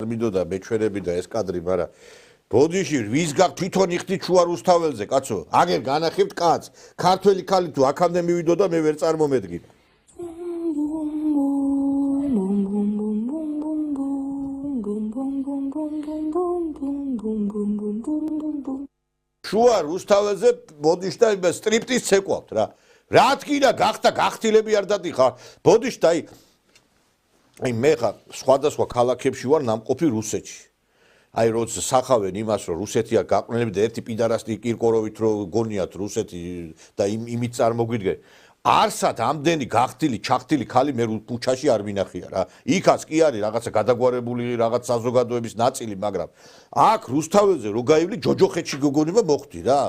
მინდოდა მეჩვენები და ეს კადრი, მაგრამ ბოდიში ვის გაქვს თვითონ იხდით შუა რუსთაველზე, კაცო. აგერ განახებთ კაცს. ქართველი ქალი თუ აქამდე მივიდოდა მე ვერ წარმომედგინე. შუა რუსთაველზე ბოდიშთა სტრიპტიზ ცეკვავთ რა. რა თქინა გახდა გახთილები არ დადიხარ. ბოდიშთა აი მე ხა სხვადასხვა ქალაქებში ვარ ნამყოფი რუსეთში. აი როცა სახავენ იმას რომ რუსეთია გაყვნილები და ერთი პიდარასტი კირკოროვით რო გონიათ რუსეთი და იმით წარმოგვიდგენ. არსად ამდენი გახთილი, ჩახთილი ხალი მე პუჩაში არ მინახია რა. იქაც კი არის რაღაცა გადაგვარებული რაღაც საზოგადოების ნაწილი, მაგრამ აქ რუსთაველზე რო გაივლი ჯოჯოხეთში გოგონება მოხდი რა.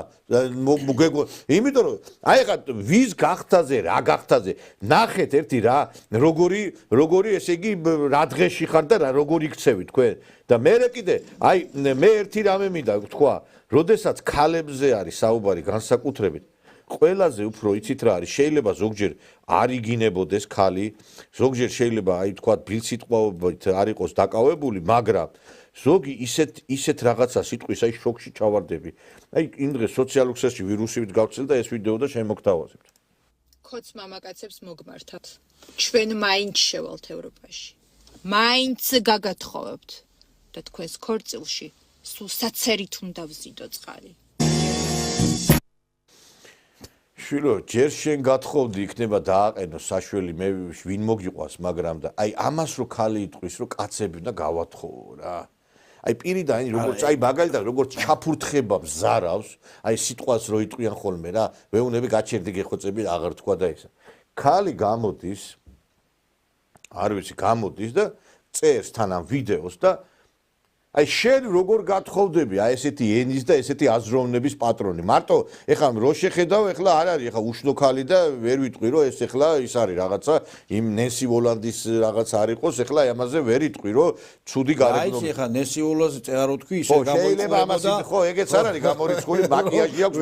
იმიტომ რომ აი ხა ვის გახთაზე, რა გახთაზე, ნახეთ ერთი რა, როგორი ესე იგი რა დღეში ხარ და როგორი იქცევი თქვენ. და მე კიდე აი მე ერთი რამე მინდა თქვა, როდესაც ქალებზე არის საუბარი განსაკუთრებით ყველაზე უფრო იცით რა არის შეიძლება ზოგჯერ არ იგინებოდეს ხალი ზოგჯერ შეიძლება აი თქვა ბილსიტყვაობით არ იყოს დაკავებული მაგრამ ზოგი ისეთ რაღაცა სიტყვის აი შოკში ჩავარდები აი იმ დღეს სოციალურ ქსელში ვირუსივით გავცილ და ეს ვიდეო და შემოგთავაზებთ ხოც მამაკაცებს მოგმართათ ჩვენ მაინც შევალთ ევროპაში მაინც გაგათხოვებთ და თქვენს ქორწილში სულ საცერით უნდა ვზიდო წყალი შვილო, ჯერ შენ გათხოვდი იქნება დააყენო საშველი მე ვინ მოგიყვას, მაგრამ და აი ამას რო ხალი იტყვის, რომ კაცები უნდა გავათხოვო რა. აი პირიდან როგორც აი მაგალითად როგორც ჩაფურთხება მზარავს, აი სიტყვას რო იტყვიან ხოლმე რა, ვეუნები გაჩერდი გეხოცები აღარ თქვა და ისა. ხალი გამოდის, არ ვიცი, გამოდის და წერს თან ამ ვიდეოს და აი შენ როგორ გათხოვდები აი ესეთი ენის და ესეთი აზროვნების პატრონი მარტო ეხლა რო შეხედავ ეხლა არ არის ეხლა უშნო ხალი და ვერ ვიტყვი რომ ეს ეხლა ის არის რაღაცა იმ ნენსი ვოლანდის რაღაც არ იყოს ეხლა ამაზე ვერ იტყვი რომ ცუდი გარეგნობა აი ეხლა ნენსი ვოლანს წერო თქვი ისე გამოიყურება და ხო ეგეც არ არის გამორიცხული მაკიაჟი აქვს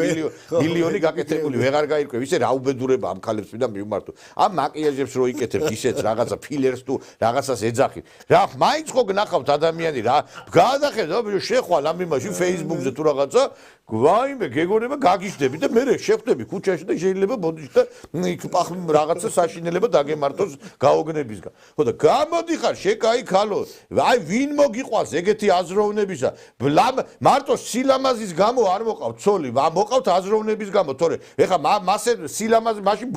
მილიონი გაკეთებული ვეღარ გაირკვევ ისე რა უბედურება ამ ხალებს ვიდა მივმართო ამ მაკიაჟებს რო იკეთებ ისეთ რაღაცა ფილერს თუ რაღაცას ეძახი რა მაინც ხო გნახავთ ადამიანი რა გადახედავ შეხვალ ამ იმაში Facebook-ზე თუ რაღაცა გვაიმე გეგონება გაგიჟდები და მე შეხვდები ქუჩაში და შეიძლება ბოდიში და იქ რაღაცა საშინელება დაგემართოს გაოგნებისგან. ხო და გამოდიხარ შეკაი ხალო. აი ვინ მოგიყვას ეგეთი აზროვნებისა? მარტო სილამაზის გამო არ მოყავთ ცოლი, მოყავთ აზროვნების გამო, თორე ეხა მასე სილამაზი მაშინ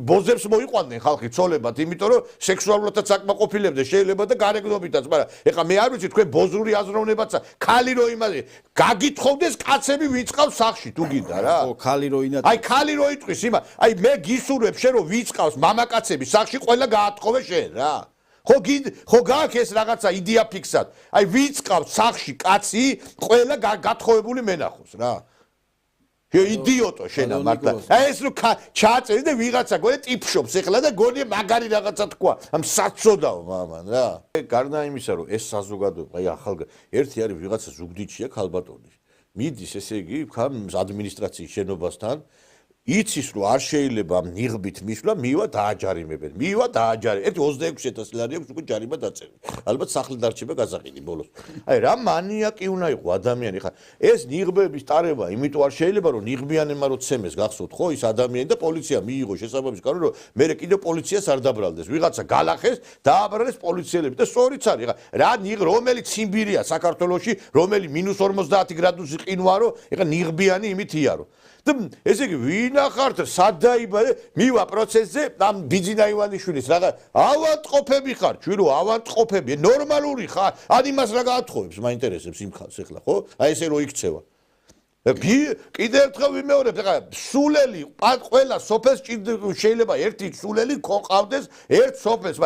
ბოზებს მოიყვანდნენ ხალხი ცოლებად, იმიტომ რომ სექსუალურადაც აკმაყოფილებდნენ შეიძლება და გარეგნობითაც, მაგრამ ეხა მე არ ვიცი თქვენ ბოზური აზროვნებაცა ხალი რო იმაზე გაგითხოვდეს კაცები ვიწყავს სახში თუ გინდა რა. ხო, ხალი რო ინათ. აი ხალი რო იტყვის იმა, აი მე გისურვებ შენ რომ ვიწყავს მამაკაცები სახში ყველა გაათხოვე შენ რა. ხო გააქვს ეს რაღაცა იდეა ფიქსად. აი ვიწყავს სახში კაცი ყველა გათხოვებული მენახოს რა. იდიოტო შენ ამართა. აი ეს რო ჩააწერი და ვიღაცა გონე ტიპშობს ეხლა და გონე მაგარი რაღაცა თქვა. ამ საწოდაო მამან რა. გარდა იმისა რომ ეს საზოგადოება აი ერთი არის ვიღაცა ზუგდიდშია ქალბატონი. მიდის ესე იგი ადმინისტრაციის შენობასთან იცის რომ არ შეიძლება ნიღბით მისვლა მივა დააჯარიმებენ მივა დააჯარი ერთი 26000 ლარი აქვს უკვე ჯარიმა დაწერილი ალბათ სახლი დარჩება გაზაყინი ბოლოს აი რა მანიაკი უნდა იყო ადამიანი ხა ეს ნიღბების ტარება იმიტომ არ შეიძლება რომ ნიღბიანებმა რო ცემეს გახსოვთ ხო ის ადამიანი და პოლიცია მიიღო შესაბამის კანონი რომ მე კიდევ პოლიციას არ დაბრალდეს ვიღაცა გალახეს დააბრალეს პოლიციელები და სწორიც არის ხა რა რომელიც ციმბირია საქართველოში რომელი -50 გრადუსი ყინვარო ეხა ნიღბიანი იმით იარო და ესე იგი ვინახართ სად დაიბადე მივა პროცესზე ამ ბიძინა ივანიშვილის რაღაც ავადმყოფები ხარ ჩვენო ავადმყოფები ნორმალური ხარ ან იმას რა გაათხოვებს მაინტერესებს იმ ხალხს ეხლა ხო აი ესე რო იქცევა კიდევ ერთხელ ვიმეორებ ეხლა სულელი ყველა სოფელს შეიძლება ერთი სულელი ყავდეს ერთ სოფელს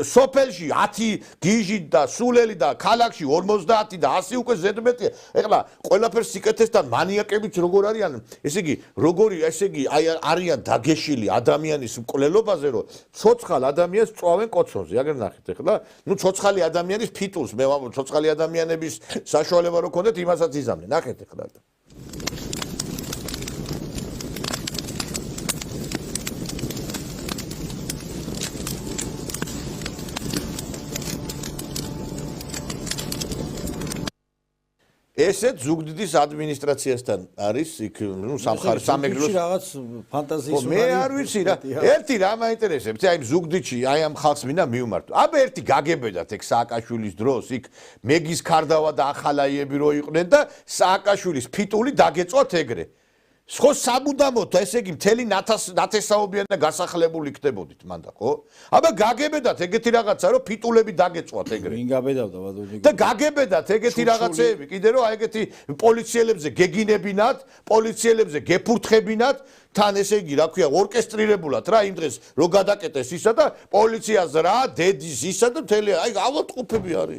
სოფელში 10 გიჟი და სულელი და ქალაქში 50 და 100 უკვე ზედმეტია ეხლა ყველაფერს სიკეთესთან მანიაკებიც როგორ არიან ესე იგი როგორი ესე იგი აი არიან დაგეშილი ადამიანის მკვლელობაზე რომ ცოცხალ ადამიანს წვავენ კოცონზე აგერ ნახეთ ეხლა ნუ ცოცხალი ადამიანის ფიტულს მე ვამბობ ცოცხალი ადამიანების საშუალება რო ქონდეთ იმასაც იზამდნენ ნახეთ ეხლა ესეც ზუგდიდის ადმინისტრაციასთან არის იქ ნუ სამეგრელოს რაღაც ფანტაზიის მე არ ვიცი რა ერთი რა მაინტერესებს აი ზუგდიდში აი ამ ხალხს მინდა მივმართო აბა ერთი გაგებედათ ეგ სააკაშვილის დროს იქ მეგის ქარდავა და ახალაიები რო იყვნენ და სააკაშვილის ფიტული დაგეწვათ ეგრე ხო საბუდამოდ ესე იგი მთელი ნათესაობიან და გასახლებული იქნებოდით მანდა ხო აბა გაგებედათ ეგეთი რაღაცა რომ ფიტულები დაგეწვათ ეგრე ვინ გაბედავდა ბატონო და გაგებედათ ეგეთი რაღაცეები კიდე რომ აი ეგეთი პოლიციელებზე გეგინებინათ პოლიციელებზე გეფურთხებინათ თან ესე იგი რა ქვია ორკესტრირებულად რა იმ დღეს რო გადაკეტეს ისა და პოლიციას რა დედის ისა და მთელი აი ავადმყოფები არის